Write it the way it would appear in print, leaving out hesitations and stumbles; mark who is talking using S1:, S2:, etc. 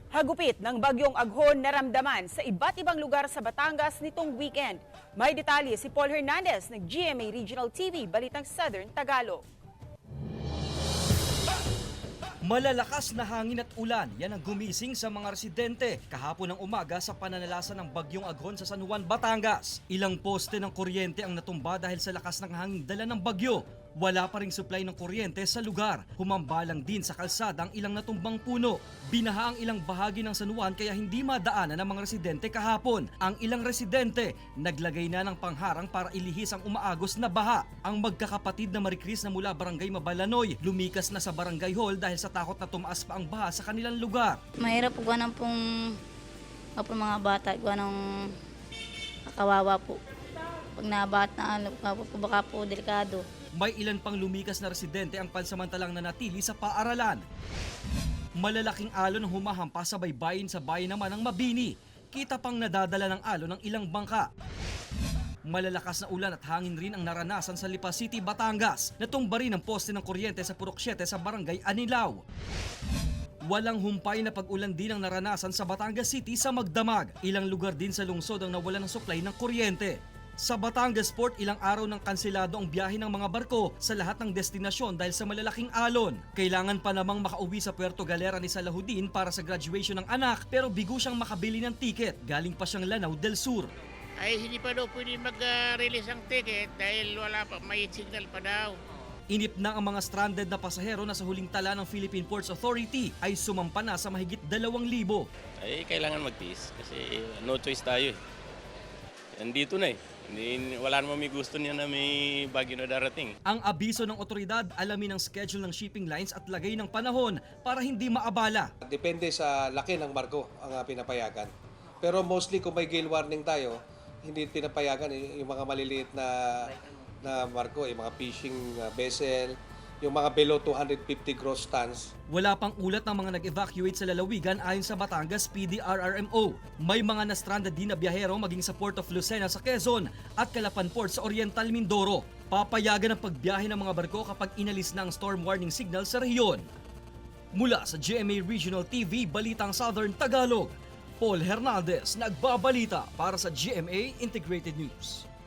S1: Hagupit ng bagyong Aghon naramdaman sa iba't ibang lugar sa Batangas nitong weekend. May detalye si Paul Hernandez ng GMA Regional TV, Balitang Southern Tagalog.
S2: Malalakas na hangin at ulan, yan ang gumising sa mga residente kahapon ng umaga sa pananalasan ng bagyong Aghon sa San Juan, Batangas. Ilang poste ng kuryente ang natumba dahil sa lakas ng hangin dala ng bagyo. Wala pa ring supply ng kuryente sa lugar. Humambalang din sa kalsada ang ilang natumbang puno. Binaha ang ilang bahagi ng San Juan kaya hindi madaanan ng mga residente kahapon. Ang ilang residente naglagay na ng pangharang para ilihis ang umaagos na baha. Ang magkakapatid na Maricris na mula Barangay Mabalanoy lumikas na sa Barangay Hall dahil sa takot na tumaas pa ang baha sa kanilang lugar.
S3: Mahirap po ganan pong mga bata, ng kawawa po. Pag nabat na baka po delikado.
S2: May ilan pang lumikas na residente ang pansamantalang nanatili sa paaralan. Malalaking alon ang humahampas sa baybayin sa bayan naman ng Mabini. Kita pang nadadala ng alon ng ilang bangka. Malalakas na ulan at hangin rin ang naranasan sa Lipa City, Batangas. Natumba rin ang poste ng kuryente sa Purok 7 sa Barangay Anilaw. Walang humpay na pag-ulan din ang naranasan sa Batangas City sa Magdamag. Ilang lugar din sa lungsod ang nawalan ng supply ng kuryente. Sa Batangas Port, ilang araw nang kanselado ang biyahe ng mga barko sa lahat ng destinasyon dahil sa malalaking alon. Kailangan pa namang makauwi sa Puerto Galera ni Salahudin para sa graduation ng anak pero bigo siyang makabili ng tiket. Galing pa siyang Lanao del Sur.
S4: Ay hindi pa daw pwede mag-release ang ticket dahil wala pa, may signal pa daw.
S2: Inip na ang mga stranded na pasahero na sa huling tala ng Philippine Ports Authority ay sumampa na sa mahigit 2,000.
S5: Ay kailangan magtiis kasi no choice tayo eh. Andito na eh. Wala namang may gusto niya na may bagyo na darating.
S2: Ang abiso ng otoridad, alamin ang schedule ng shipping lines at lagay ng panahon para hindi maabala.
S6: Depende sa laki ng barko ang pinapayagan. Pero mostly kung may gale warning tayo, hindi pinapayagan yung mga maliliit na barko, yung mga fishing vessel, yung mga below 250 gross tons.
S2: Wala pang ulat ng mga nag-evacuate sa lalawigan ayon sa Batangas PDRRMO. May mga na-stranded din na biyahero maging sa Port of Lucena sa Quezon at Calapan Port sa Oriental Mindoro. Papayagan ang pagbiyahe ng mga barko kapag inalis na ang storm warning signal sa rehiyon. Mula sa GMA Regional TV, Balitang Southern Tagalog, Paul Hernandez nagbabalita para sa GMA Integrated News.